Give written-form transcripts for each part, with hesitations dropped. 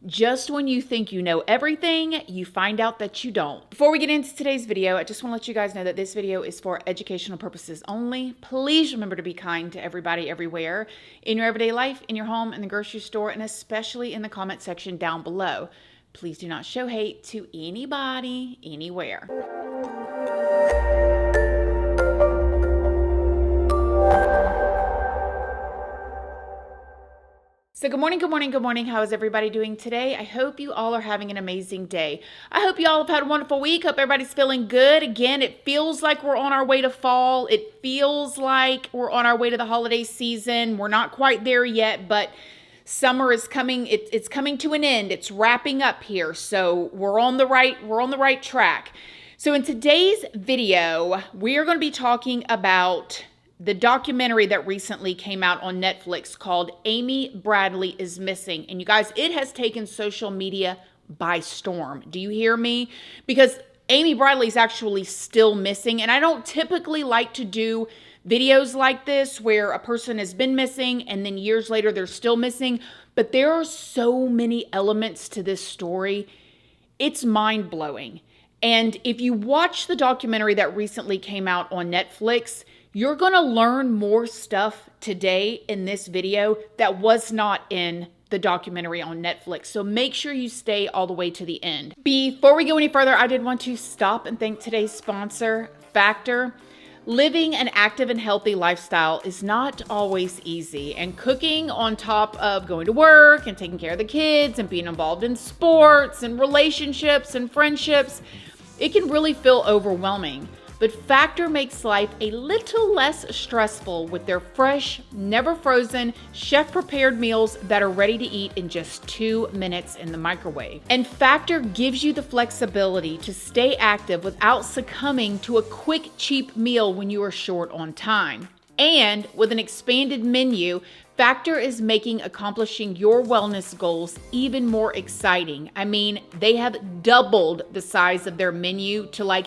Just when you think you know everything, you find out that you don't. Before we get into today's video, I just want to let you guys know that this video is for educational purposes only. Please remember to be kind to everybody everywhere, in your everyday life, in your home, in the grocery store, and especially in the comment section down below. Please do not show hate to anybody, anywhere. So good morning, good morning, good morning. How is everybody doing today? I hope you all are having an amazing day. I hope you all have had a wonderful week. Hope everybody's feeling good. Again, it feels like we're on our way to fall. It feels like we're on our way to the holiday season. We're not quite there yet, but summer is coming. It's coming to an end. It's wrapping up here. So we're on the right track. So in today's video, we are going to be talking about the documentary that recently came out on Netflix called Amy Bradley is Missing. And you guys, it has taken social media by storm. Do you hear me? Because Amy Bradley is actually still missing. And I don't typically like to do videos like this where a person has been missing and then years later they're still missing. But there are so many elements to this story. It's mind-blowing. And if you watch the documentary that recently came out on Netflix, you're going to learn more stuff today in this video that was not in the documentary on Netflix. So make sure you stay all the way to the end. Before we go any further, I did want to stop and thank today's sponsor, Factor. Living an active and healthy lifestyle is not always easy, and cooking on top of going to work and taking care of the kids and being involved in sports and relationships and friendships, it can really feel overwhelming. But Factor makes life a little less stressful with their fresh, never frozen, chef-prepared meals that are ready to eat in just 2 minutes in the microwave. And Factor gives you the flexibility to stay active without succumbing to a quick, cheap meal when you are short on time. And with an expanded menu, Factor is making accomplishing your wellness goals even more exciting. I mean, they have doubled the size of their menu to like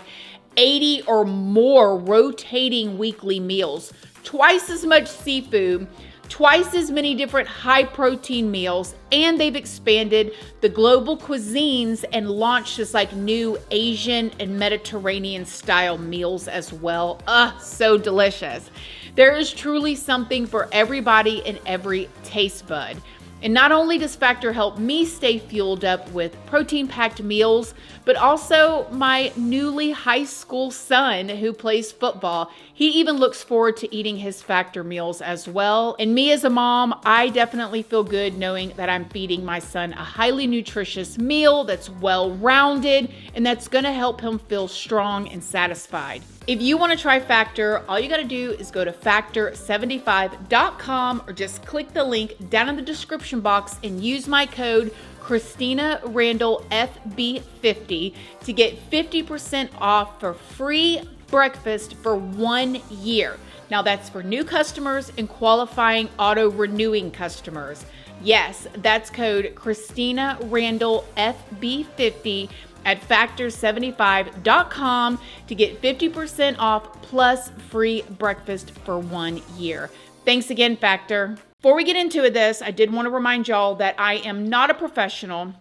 80 or more rotating weekly meals, twice as much seafood, twice as many different high protein meals, and they've expanded the global cuisines and launched this like new Asian and Mediterranean style meals as well. So delicious. There is truly something for everybody and every taste bud. And not only does Factor help me stay fueled up with protein-packed meals, but also my newly high school son who plays football. He even looks forward to eating his Factor meals as well. And me as a mom, I definitely feel good knowing that I'm feeding my son a highly nutritious meal that's well-rounded and that's gonna help him feel strong and satisfied. If you want to try Factor, all you got to do is go to factor75.com or just click the link down in the description box and use my code Christina Randall FB50 to get 50% off for free breakfast for 1 year. Now that's for new customers and qualifying auto-renewing customers. Yes, that's code Christina Randall FB50 at factor75.com to get 50% off plus free breakfast for 1 year. Thanks again, Factor. Before we get into this, I did want to remind y'all that I am not a professional.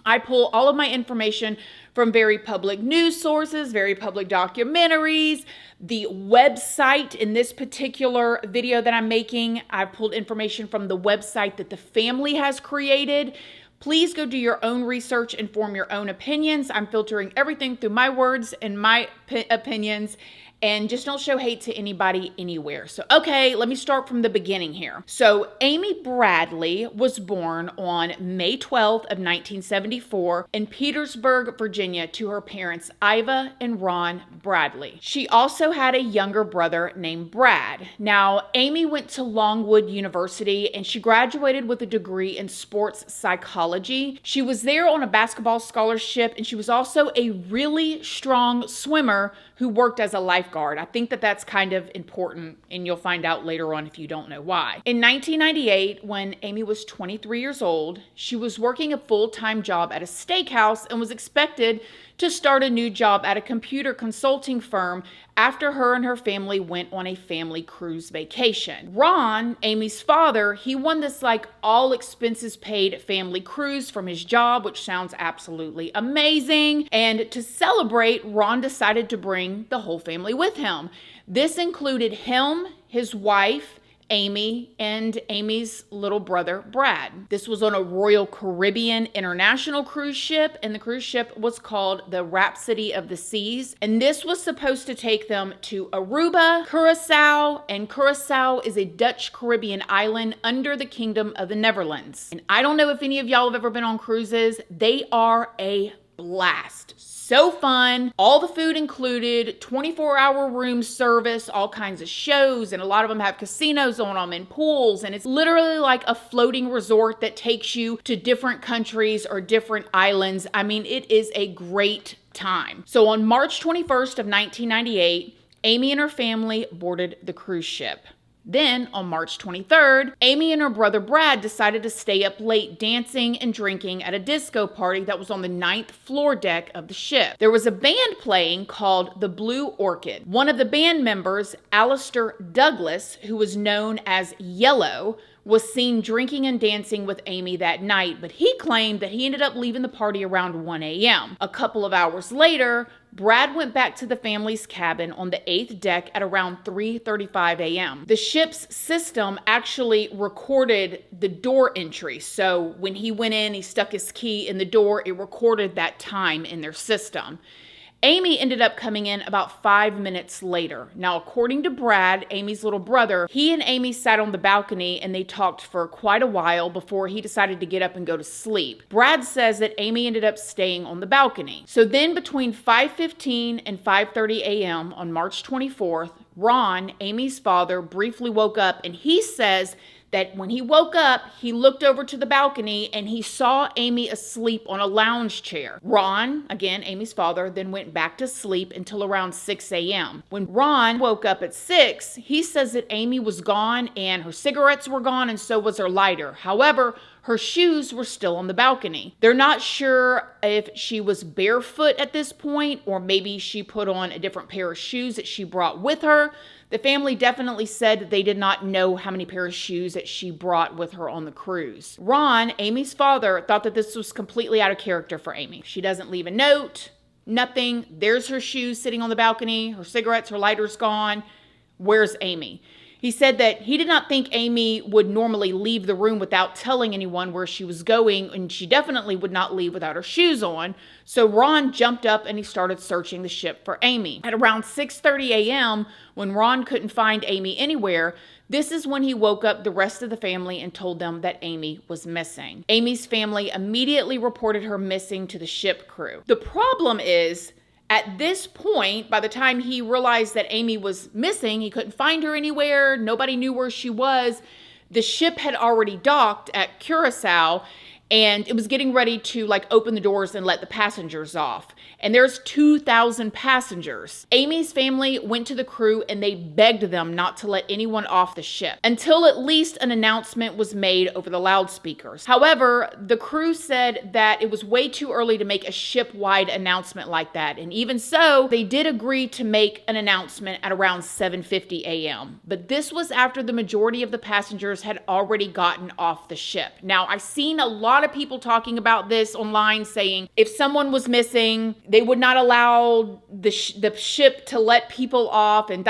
I pull all of my information from very public news sources, very public documentaries, the website. In this particular video that I'm making, I pulled information from the website that the family has created. Please go do your own research and form your own opinions. I'm filtering everything through my words and my opinions, and just don't show hate to anybody anywhere. So, okay, let me start from the beginning here. So, Amy Bradley was born on May 12th of 1974 in Petersburg, Virginia, to her parents, Iva and Ron Bradley. She also had a younger brother named Brad. Now, Amy went to Longwood University and she graduated with a degree in sports psychology. She was there on a basketball scholarship, and she was also a really strong swimmer who worked as a lifeguard. I think that that's kind of important, and you'll find out later on if you don't know why. In 1998, when Amy was 23 years old, she was working a full-time job at a steakhouse and was expected to start a new job at a computer consulting firm after her and her family went on a family cruise vacation. Ron, Amy's father, he won this like all expenses paid family cruise from his job, which sounds absolutely amazing. And to celebrate, Ron decided to bring the whole family with him. This included him, his wife, Amy, and Amy's little brother, Brad. This was on a Royal Caribbean International cruise ship, and the cruise ship was called the Rhapsody of the Seas. And this was supposed to take them to Aruba, Curacao, and Curacao is a Dutch Caribbean island under the Kingdom of the Netherlands. And I don't know if any of y'all have ever been on cruises. They are a blast. So fun. All the food included, 24-hour room service, all kinds of shows, and a lot of them have casinos on them and pools, and it's literally like a floating resort that takes you to different countries or different islands. I mean, it is a great time. So on March 21st of 1998, Amy and her family boarded the cruise ship. Then, on March 23rd, Amy and her brother Brad decided to stay up late dancing and drinking at a disco party that was on the 9th floor deck of the ship. There was a band playing called the Blue Orchid. One of the band members, Alistair Douglas, who was known as Yellow, was seen drinking and dancing with Amy that night, but he claimed that he ended up leaving the party around 1 a.m. A couple of hours later, Brad went back to the family's cabin on the 8th deck at around 3:35 a.m. The ship's system actually recorded the door entry. So when he went in, he stuck his key in the door, it recorded that time in their system. Amy ended up coming in about 5 minutes later. Now, according to Brad, Amy's little brother, he and Amy sat on the balcony and they talked for quite a while before he decided to get up and go to sleep. Brad says that Amy ended up staying on the balcony. So then between 5:15 and 5:30 a.m. on March 24th, Ron, Amy's father, briefly woke up, and he says that when he woke up, he looked over to the balcony and he saw Amy asleep on a lounge chair. Ron, again, Amy's father, then went back to sleep until around 6 a.m. When Ron woke up at 6, he says that Amy was gone and her cigarettes were gone and so was her lighter. However, her shoes were still on the balcony. They're not sure if she was barefoot at this point or maybe she put on a different pair of shoes that she brought with her. The family definitely said that they did not know how many pairs of shoes that she brought with her on the cruise. Ron, Amy's father, thought that this was completely out of character for Amy. She doesn't leave a note, nothing. There's her shoes sitting on the balcony, her cigarettes, her lighter's gone. Where's Amy? He said that he did not think Amy would normally leave the room without telling anyone where she was going, and she definitely would not leave without her shoes on. So Ron jumped up and he started searching the ship for Amy. At around 6:30 a.m., when Ron couldn't find Amy anywhere, this is when he woke up the rest of the family and told them that Amy was missing. Amy's family immediately reported her missing to the ship crew. The problem is, at this point, by the time he realized that Amy was missing, he couldn't find her anywhere, nobody knew where she was, the ship had already docked at Curacao, and it was getting ready to open the doors and let the passengers off. And there's 2,000 passengers. Amy's family went to the crew and they begged them not to let anyone off the ship until at least an announcement was made over the loudspeakers. However, the crew said that it was way too early to make a ship-wide announcement like that. And even so, they did agree to make an announcement at around 7:50 a.m. But this was after the majority of the passengers had already gotten off the ship. Now, I've seen a lot of people talking about this online saying if someone was missing, they would not allow the ship to let people off and .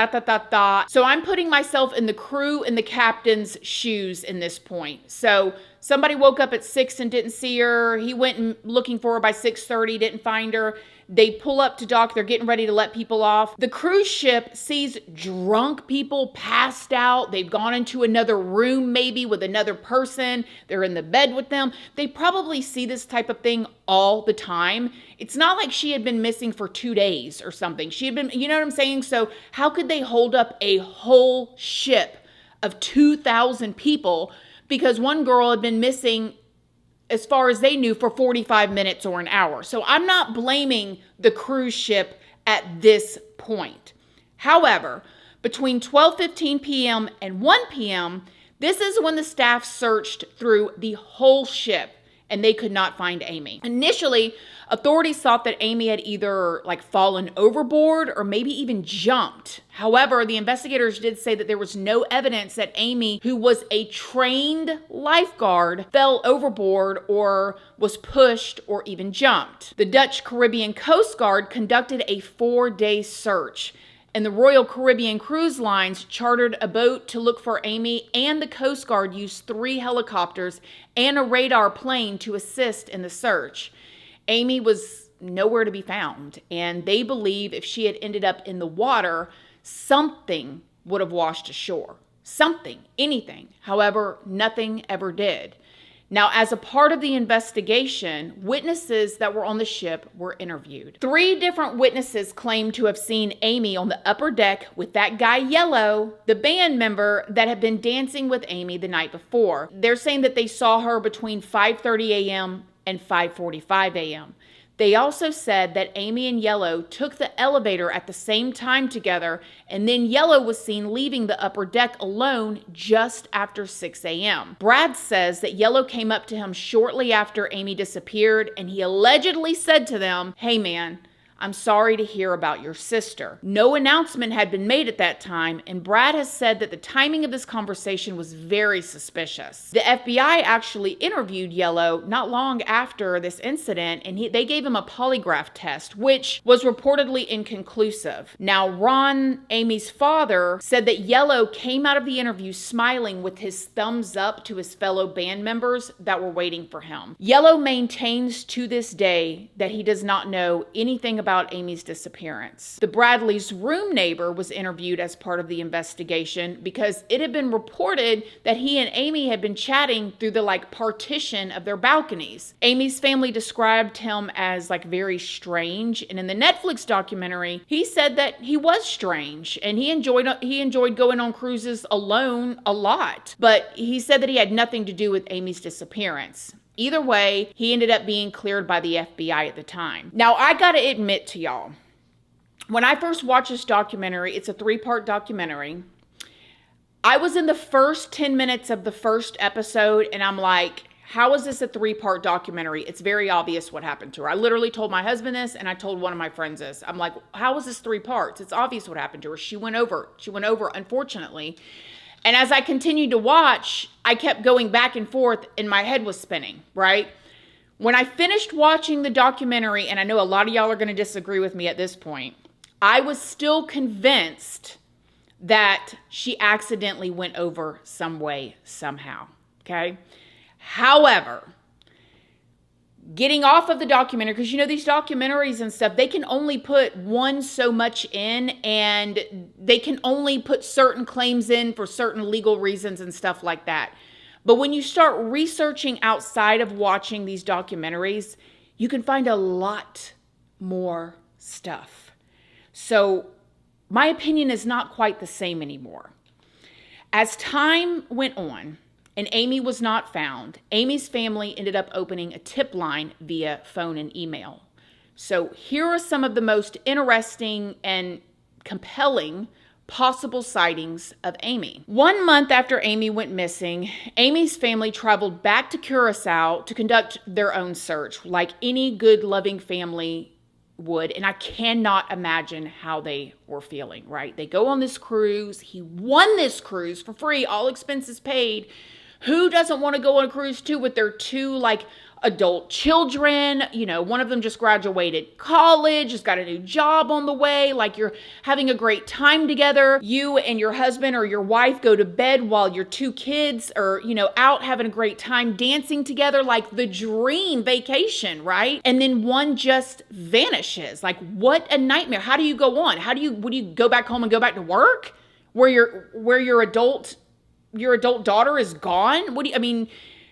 So I'm putting myself in the crew and the captain's shoes in this point. So somebody woke up at 6 and didn't see her. He went looking for her by 6:30, didn't find her. They pull up to dock. They're getting ready to let people off. The cruise ship sees drunk people passed out. They've gone into another room maybe with another person. They're in the bed with them. They probably see this type of thing all the time. It's not like she had been missing for 2 days or something. She had been, you know what I'm saying? So how could they hold up a whole ship of 2,000 people because one girl had been missing, as far as they knew, for 45 minutes or an hour? So I'm not blaming the cruise ship at this point. However, between 12:15 p.m. and 1 p.m., this is when the staff searched through the whole ship and they could not find Amy. Initially, authorities thought that Amy had either fallen overboard or maybe even jumped. However, the investigators did say that there was no evidence that Amy, who was a trained lifeguard, fell overboard or was pushed or even jumped. The Dutch Caribbean Coast Guard conducted a 4-day search, and the Royal Caribbean Cruise Lines chartered a boat to look for Amy, and the Coast Guard used 3 helicopters and a radar plane to assist in the search. Amy was nowhere to be found, and they believe if she had ended up in the water, something would have washed ashore. Something, anything. However, nothing ever did. Now, as a part of the investigation, witnesses that were on the ship were interviewed. 3 different witnesses claimed to have seen Amy on the upper deck with that guy Yellow, the band member that had been dancing with Amy the night before. They're saying that they saw her between 5:30 a.m. and 5:45 a.m. They also said that Amy and Yellow took the elevator at the same time together, and then Yellow was seen leaving the upper deck alone just after 6 a.m. Brad says that Yellow came up to him shortly after Amy disappeared, and he allegedly said to them, "Hey man, I'm sorry to hear about your sister." No announcement had been made at that time, and Brad has said that the timing of this conversation was very suspicious. The FBI actually interviewed Yellow not long after this incident, and they gave him a polygraph test, which was reportedly inconclusive. Now, Ron, Amy's father, said that Yellow came out of the interview smiling with his thumbs up to his fellow band members that were waiting for him. Yellow maintains to this day that he does not know anything about Amy's disappearance. The Bradleys' room neighbor was interviewed as part of the investigation because it had been reported that he and Amy had been chatting through the partition of their balconies. Amy's family described him as very strange, and in the Netflix documentary, he said that he was strange and he enjoyed going on cruises alone a lot, but he said that he had nothing to do with Amy's disappearance. Either way, he ended up being cleared by the FBI at the time. Now, I gotta admit to y'all, when I first watched this documentary, it's a 3-part documentary. I was in the first 10 minutes of the first episode, and I'm like, how is this a 3-part documentary? It's very obvious what happened to her. I literally told my husband this, and I told one of my friends this. I'm like, how is this 3 parts? It's obvious what happened to her. She went over, unfortunately. And as I continued to watch, I kept going back and forth and my head was spinning, right? When I finished watching the documentary, and I know a lot of y'all are going to disagree with me at this point, I was still convinced that she accidentally went over some way, somehow, okay? However, getting off of the documentary, because these documentaries and stuff, they can only put so much in, and they can only put certain claims in for certain legal reasons and stuff like that. But when you start researching outside of watching these documentaries, you can find a lot more stuff. So my opinion is not quite the same anymore. As time went on, and Amy was not found, Amy's family ended up opening a tip line via phone and email. So here are some of the most interesting and compelling possible sightings of Amy. 1 month after Amy went missing, Amy's family traveled back to Curacao to conduct their own search, like any good, loving family would, and I cannot imagine how they were feeling, right? They go on this cruise. He won this cruise for free, all expenses paid. Who doesn't want to go on a cruise too with their 2 adult children? One of them just graduated college, has got a new job on the way. You're having a great time together. You and your husband or your wife go to bed while your 2 kids are, out having a great time dancing together, the dream vacation, right? And then one just vanishes. What a nightmare. How do you go on? Would you go back home and go back to work where your adult daughter is gone?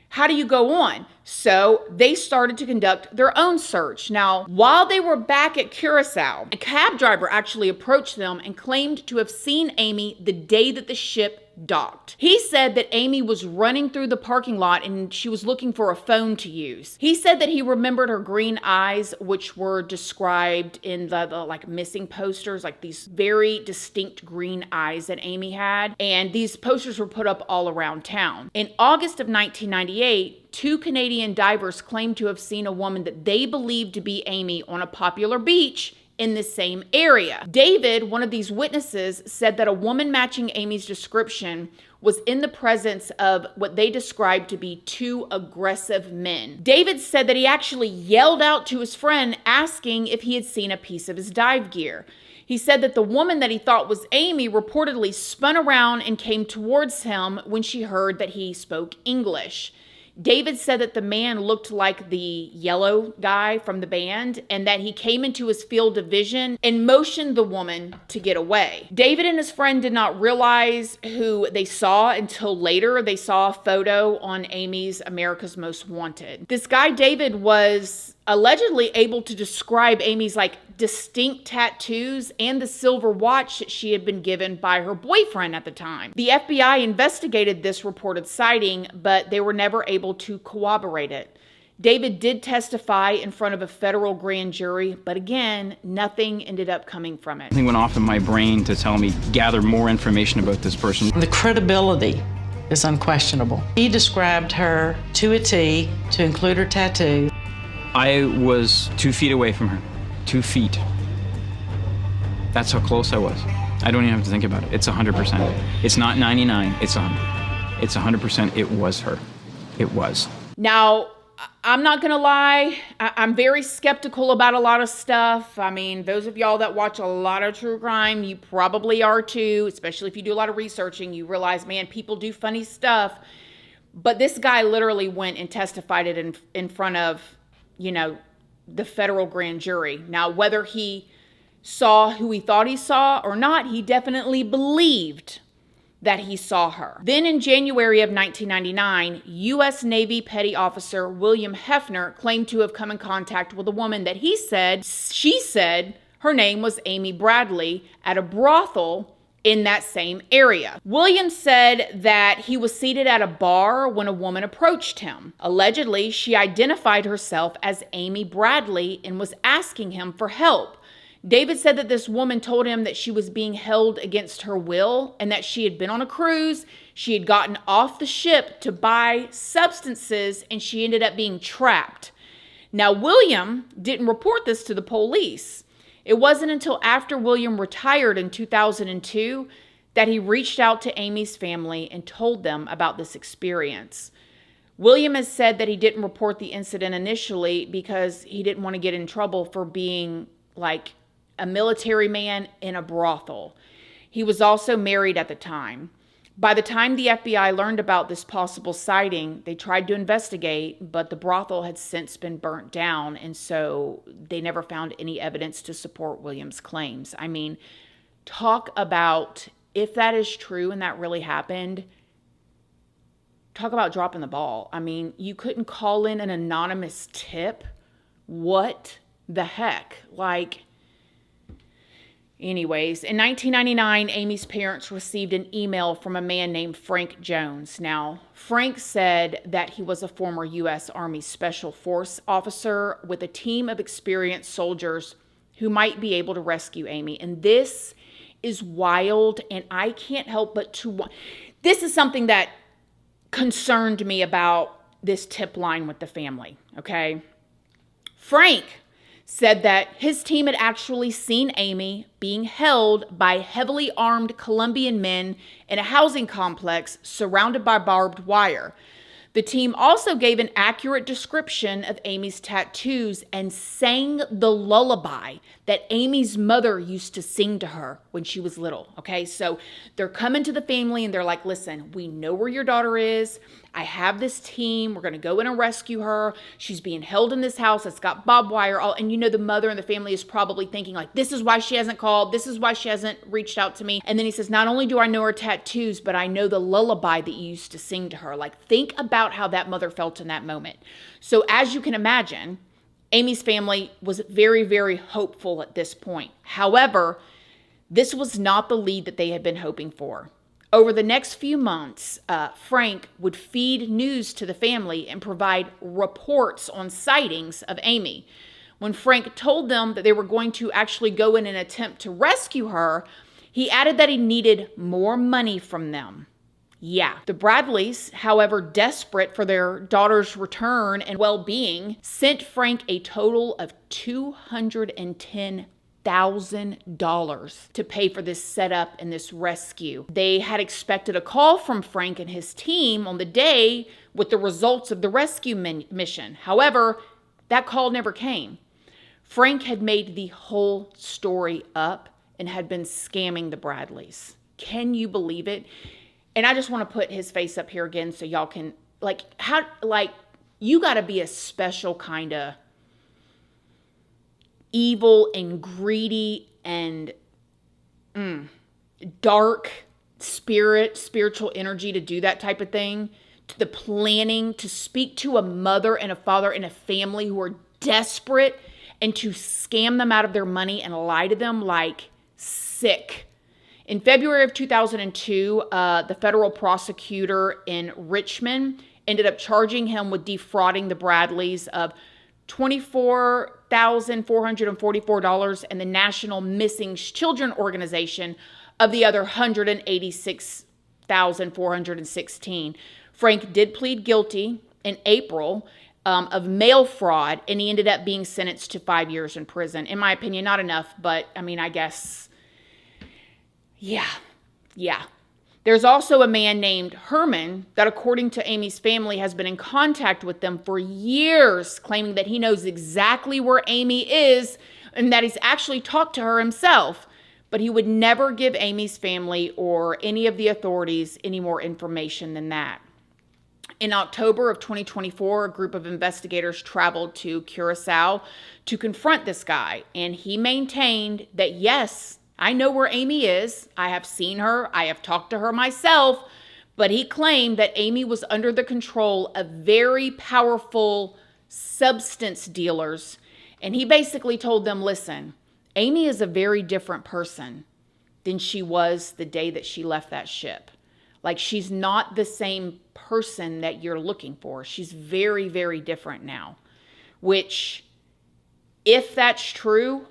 How do you go on? So they started to conduct their own search. Now, while they were back at Curacao, a cab driver actually approached them and claimed to have seen Amy the day that the ship docked. He said that Amy was running through the parking lot and she was looking for a phone to use. He said that he remembered her green eyes, which were described in the missing posters, these very distinct green eyes that Amy had. And these posters were put up all around town. In August of 1998, 2 Canadian divers claimed to have seen a woman that they believed to be Amy on a popular beach in the same area. David, one of these witnesses, said that a woman matching Amy's description was in the presence of what they described to be 2 aggressive men. David said that he actually yelled out to his friend asking if he had seen a piece of his dive gear. He said that the woman that he thought was Amy reportedly spun around and came towards him when she heard that he spoke English. David said that the man looked like the yellow guy from the band and that he came into his field of vision and motioned the woman to get away. David and his friend did not realize who they saw until later. They saw a photo on Amy's America's Most Wanted. This guy, David, was allegedly able to describe Amy's distinct tattoos and the silver watch that she had been given by her boyfriend at the time. The FBI investigated this reported sighting, but they were never able to corroborate it. David did testify in front of a federal grand jury, but again, nothing ended up coming from it. Something went off in my brain to tell me, gather more information about this person. The credibility is unquestionable. He described her to a T, to include her tattoo. I was 2 feet away from her. 2 feet. That's how close I was. I don't even have to think about it. It's 100%. It's not 99, it's 100. It's 100%. It was her. It was. Now, I'm not going to lie. I'm very skeptical about a lot of stuff. I mean, those of y'all that watch a lot of true crime, you probably are too, especially if you do a lot of researching. You realize, man, people do funny stuff. But this guy literally went and testified it in front of, the federal grand jury. Now, whether he saw who he thought he saw or not, he definitely believed that he saw her. Then in January of 1999, U.S. Navy Petty Officer William Hefner claimed to have come in contact with a woman that she said her name was Amy Bradley at a brothel in that same area. William said that he was seated at a bar when a woman approached him. Allegedly, she identified herself as Amy Bradley and was asking him for help. David said that this woman told him that she was being held against her will and that she had been on a cruise, she had gotten off the ship to buy substances, and she ended up being trapped. Now, William didn't report this to the police. It wasn't until after William retired in 2002 that he reached out to Amy's family and told them about this experience. William has said that he didn't report the incident initially because he didn't want to get in trouble for being a military man in a brothel. He was also married at the time. By the time the FBI learned about this possible sighting, they tried to investigate, but the brothel had since been burnt down, and so they never found any evidence to support William's claims. I mean, talk about, if that is true and that really happened, talk about dropping the ball. I mean, you couldn't call in an anonymous tip. What the heck? Anyways, in 1999, Amy's parents received an email from a man named Frank Jones. Now, Frank said that he was a former U.S. Army Special Force officer with a team of experienced soldiers who might be able to rescue Amy. And this is wild, and I can't help but this is something that concerned me about this tip line with the family, okay? Frank said that his team had actually seen Amy being held by heavily armed Colombian men in a housing complex surrounded by barbed wire. The team also gave an accurate description of Amy's tattoos and sang the lullaby that Amy's mother used to sing to her when she was little. Okay, so they're coming to the family and they're like, listen, we know where your daughter is. I have this team. We're going to go in and rescue her. She's being held in this house. It's got barbed wire. And the mother and the family is probably thinking this is why she hasn't called. This is why she hasn't reached out to me. And then he says, not only do I know her tattoos, but I know the lullaby that you used to sing to her. Think about how that mother felt in that moment. So as you can imagine, Amy's family was very, very hopeful at this point. However, this was not the lead that they had been hoping for. Over the next few months, Frank would feed news to the family and provide reports on sightings of Amy. When Frank told them that they were going to actually go in and attempt to rescue her, he added that he needed more money from them. Yeah. The Bradleys, however, desperate for their daughter's return and well-being, sent Frank a total of $210,000 to pay for this setup and this rescue. They had expected a call from Frank and his team on the day with the results of the rescue mission. However, that call never came. Frank had made the whole story up and had been scamming the Bradleys. Can you believe it? And I just want to put his face up here again so y'all can, you got to be a special kind of evil and greedy and dark spiritual energy to do that type of thing. To the planning, to speak to a mother and a father and a family who are desperate and to scam them out of their money and lie to them like sick. In February of 2002, the federal prosecutor in Richmond ended up charging him with defrauding the Bradleys of $24,444 and the National Missing Children Organization of the other $186,416. Frank did plead guilty in April of mail fraud, and he ended up being sentenced to 5 years in prison. In my opinion, not enough, but I mean, I guess... Yeah. There's also a man named Herman that, according to Amy's family, has been in contact with them for years, claiming that he knows exactly where Amy is and that he's actually talked to her himself. But he would never give Amy's family or any of the authorities any more information than that. In October of 2024, a group of investigators traveled to Curacao to confront this guy, and he maintained that, yes, I know where Amy is. I have seen her. I have talked to her myself. But he claimed that Amy was under the control of very powerful substance dealers. And he basically told them, listen, Amy is a very different person than she was the day that she left that ship. Like, she's not the same person that you're looking for. She's very, very different now. Which, if that's true,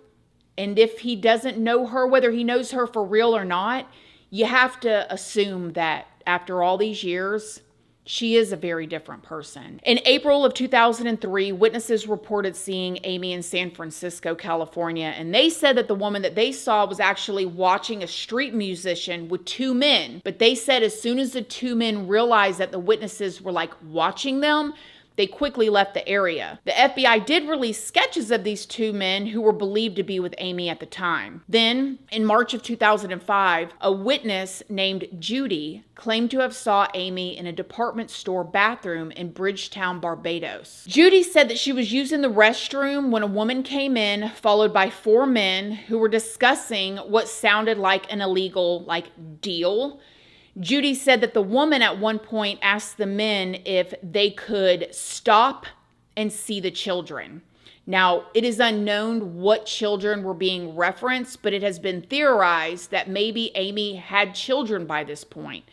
and if he doesn't know her, whether he knows her for real or not, you have to assume that after all these years, she is a very different person. In April of 2003, witnesses reported seeing Amy in San Francisco, California, and they said that the woman that they saw was actually watching a street musician with two men. But they said as soon as the two men realized that the witnesses were watching them, they quickly left the area. The FBI did release sketches of these two men who were believed to be with Amy at the time. Then, in March of 2005, a witness named Judy claimed to have saw Amy in a department store bathroom in Bridgetown, Barbados. Judy said that she was using the restroom when a woman came in, followed by four men who were discussing what sounded like an illegal, deal. Judy said that the woman at one point asked the men if they could stop and see the children. Now, it is unknown what children were being referenced, but it has been theorized that maybe Amy had children by this point.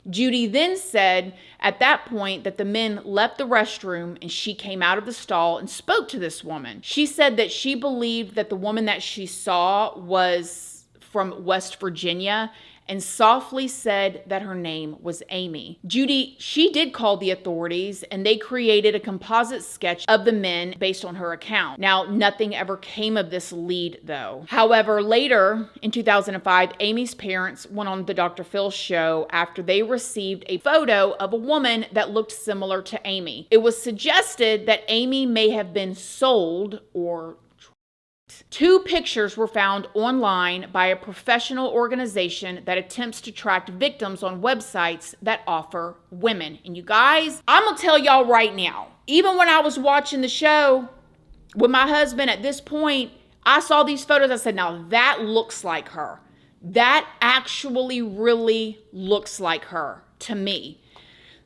Judy then said at that point that the men left the restroom and she came out of the stall and spoke to this woman. She said that she believed that the woman that she saw was from West Virginia and softly said that her name was Amy. Judy, she did call the authorities and they created a composite sketch of the men based on her account. Now, nothing ever came of this lead though. However, later in 2005, Amy's parents went on the Dr. Phil show after they received a photo of a woman that looked similar to Amy. It was suggested that Amy may have been sold or two pictures were found online by a professional organization that attempts to track victims on websites that offer women. And you guys, I'm going to tell y'all right now, even when I was watching the show with my husband at this point, I saw these photos. I said, now that looks like her. That actually really looks like her to me.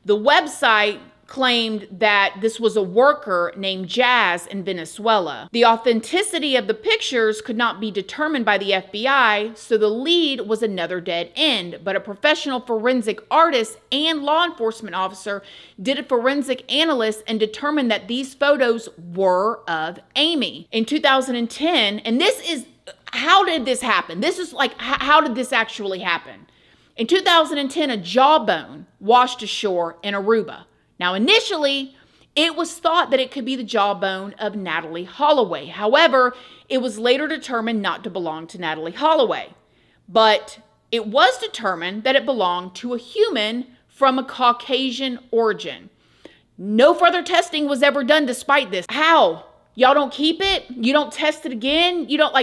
The website claimed that this was a worker named Jazz in Venezuela. The authenticity of the pictures could not be determined by the FBI, so the lead was another dead end. But a professional forensic artist and law enforcement officer did a forensic analysis and determined that these photos were of Amy. In 2010, and this is, how did this happen? This is how did this actually happen? In 2010, a jawbone washed ashore in Aruba. Now, initially, it was thought that it could be the jawbone of Natalee Holloway. However, it was later determined not to belong to Natalee Holloway. But it was determined that it belonged to a human from a Caucasian origin. No further testing was ever done despite this. How? Y'all don't keep it? You don't test it again? You don't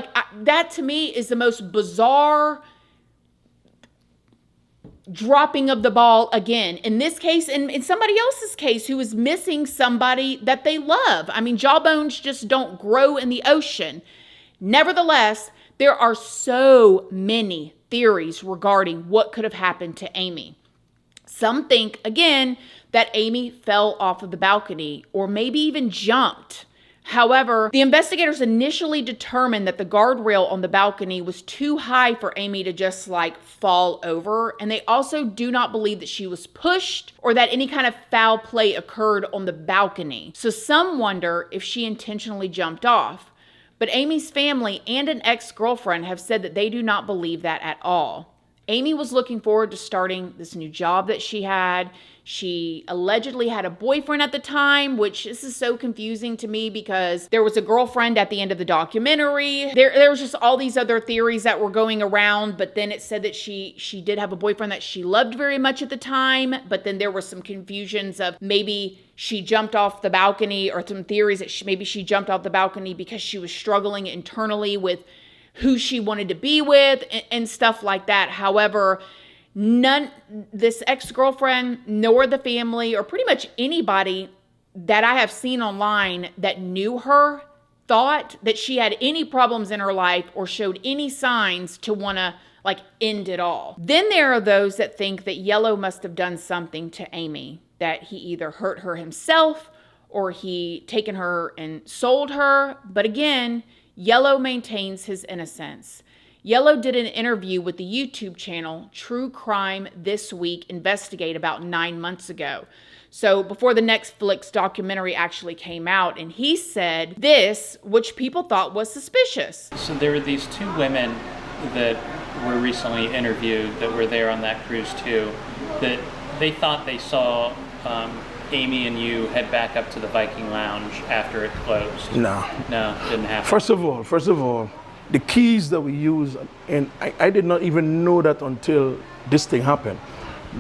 that to me is the most bizarre dropping of the ball again. In this case, in somebody else's case who is missing somebody that they love. I mean, jawbones just don't grow in the ocean. Nevertheless, there are so many theories regarding what could have happened to Amy. Some think, again, that Amy fell off of the balcony or maybe even jumped. However, the investigators initially determined that the guardrail on the balcony was too high for Amy to just fall over. And they also do not believe that she was pushed or that any kind of foul play occurred on the balcony. So some wonder if she intentionally jumped off. But Amy's family and an ex-girlfriend have said that they do not believe that at all. Amy was looking forward to starting this new job that she had. She allegedly had a boyfriend at the time, which this is so confusing to me because there was a girlfriend at the end of the documentary. There was just all these other theories that were going around, but then it said that she did have a boyfriend that she loved very much at the time, but then there were some confusions of maybe she jumped off the balcony or some theories that maybe she jumped off the balcony because she was struggling internally with who she wanted to be with and stuff like that. However, this ex-girlfriend nor the family or pretty much anybody that I have seen online that knew her thought that she had any problems in her life or showed any signs to want to end it all. Then there are those that think that Yellow must have done something to Amy, that he either hurt her himself or he taken her and sold her. But again, Yellow maintains his innocence. Yellow did an interview with the YouTube channel True Crime This Week Investigate about 9 months ago. So before the Netflix documentary actually came out, and he said this, which people thought was suspicious. So there were these two women that were recently interviewed that were there on that cruise too, that they thought they saw Amy and you head back up to the Viking Lounge after it closed. No, didn't happen. First of all, the keys that we use, and I did not even know that until this thing happened.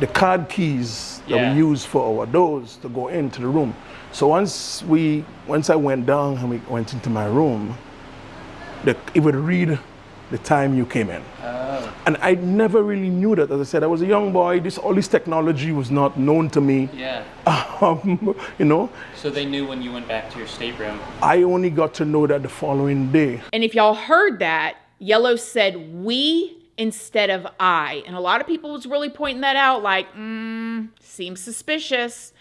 The card keys that we use for our doors to go into the room. So once I went down and we went into my room, it would read the time you came in. Oh. And I never really knew that. As I said, I was a young boy. All this technology was not known to me. Yeah. So they knew when you went back to your stateroom. I only got to know that the following day. And if y'all heard that, Yellow said we instead of I. And a lot of people was really pointing that out seems suspicious.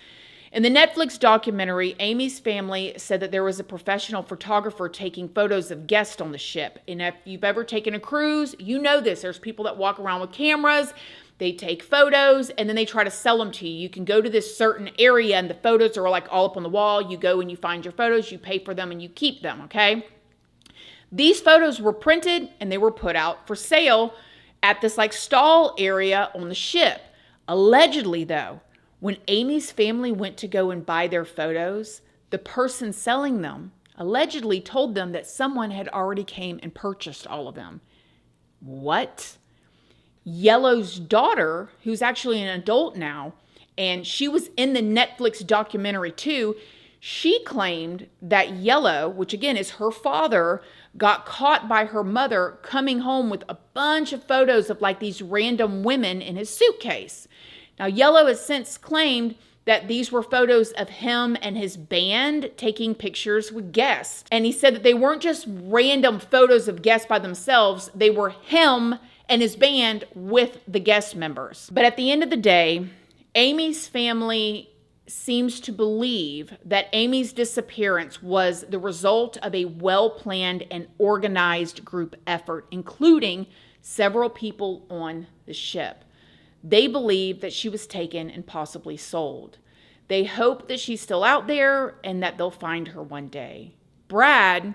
In the Netflix documentary, Amy's family said that there was a professional photographer taking photos of guests on the ship. And if you've ever taken a cruise, you know this. There's people that walk around with cameras. They take photos and then they try to sell them to you. You can go to this certain area and the photos are all up on the wall. You go and you find your photos, you pay for them and you keep them, okay? These photos were printed and they were put out for sale at this stall area on the ship. Allegedly though, when Amy's family went to go and buy their photos, the person selling them allegedly told them that someone had already came and purchased all of them. What? Yellow's daughter, who's actually an adult now, and she was in the Netflix documentary too, she claimed that Yellow, which again is her father, got caught by her mother coming home with a bunch of photos of these random women in his suitcase. Now, Yellow has since claimed that these were photos of him and his band taking pictures with guests. And he said that they weren't just random photos of guests by themselves. They were him and his band with the guest members. But at the end of the day, Amy's family seems to believe that Amy's disappearance was the result of a well-planned and organized group effort, including several people on the ship. They believe that she was taken and possibly sold. They hope that she's still out there and that they'll find her one day. Brad,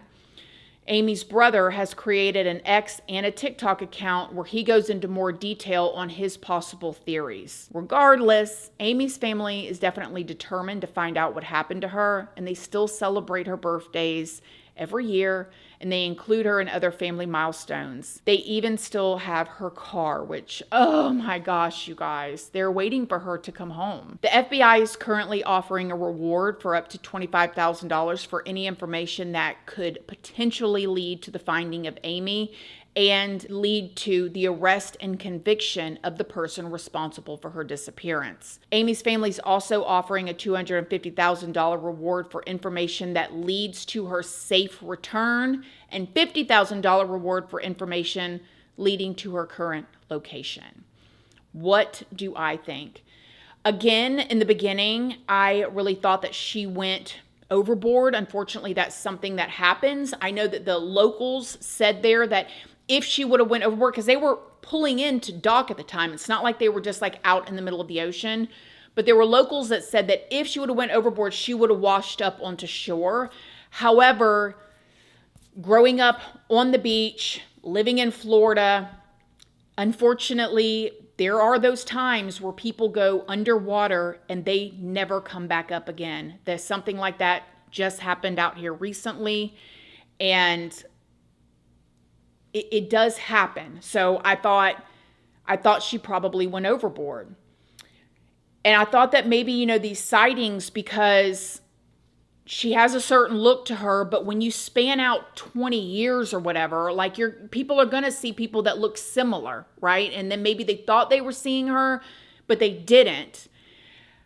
Amy's brother has created an X and a TikTok account where he goes into more detail on his possible theories. Regardless, Amy's family is definitely determined to find out what happened to her, and they still celebrate her birthdays every year, and they include her in other family milestones. They even still have her car, which, oh my gosh, you guys, they're waiting for her to come home. The FBI is currently offering a reward for up to $25,000 for any information that could potentially lead to the finding of Amy and lead to the arrest and conviction of the person responsible for her disappearance. Amy's family is also offering a $250,000 reward for information that leads to her safe return and $50,000 reward for information leading to her current location. What do I think? Again, in the beginning, I really thought that she went overboard. Unfortunately, that's something that happens. I know that the locals said there that if she would have went overboard, because they were pulling into dock at the time. It's not like they were just like out in the middle of the ocean, but there were locals that said that if she would have went overboard, she would have washed up onto shore. However, growing up on the beach, living in Florida, unfortunately, there are those times where people go underwater and they never come back up again. There's something like that just happened out here recently, and it does happen. So I thought she probably went overboard. And I thought that maybe, these sightings, because she has a certain look to her, but when you span out 20 years or whatever, like people are going to see people that look similar, right? And then maybe they thought they were seeing her, but they didn't.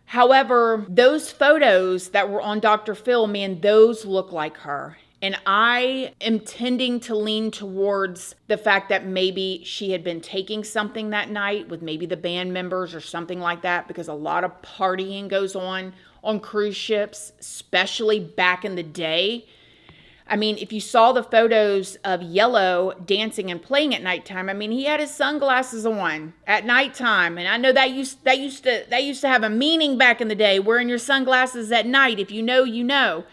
However, those photos that were on Dr. Phil, man, those look like her. And I am tending to lean towards the fact that maybe she had been taking something that night with maybe the band members or something like that, because a lot of partying goes on cruise ships, especially back in the day. I mean, if you saw the photos of Yellow dancing and playing at nighttime, I mean, he had his sunglasses on at nighttime. And I know that used to have a meaning back in the day, wearing your sunglasses at night. If you know, you know.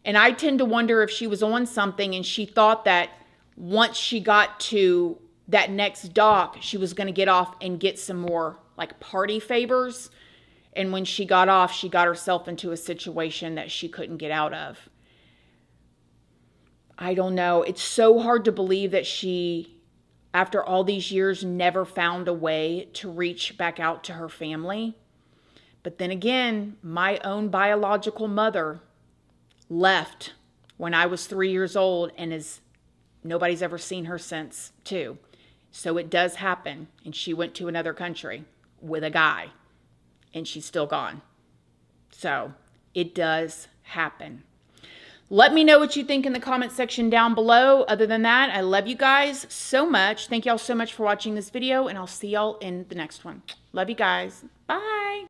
And I tend to wonder if she was on something and she thought that once she got to that next dock, she was going to get off and get some more like party favors. And when she got off, she got herself into a situation that she couldn't get out of. I don't know. It's so hard to believe that she, after all these years, never found a way to reach back out to her family. But then again, my own biological mother left when I was 3 years old, and nobody's ever seen her since too. So it does happen. And she went to another country with a guy, and she's still gone. So it does happen. Let me know what you think in the comment section down below. Other than that, I love you guys so much. Thank y'all so much for watching this video, and I'll see y'all in the next one. Love you guys. Bye.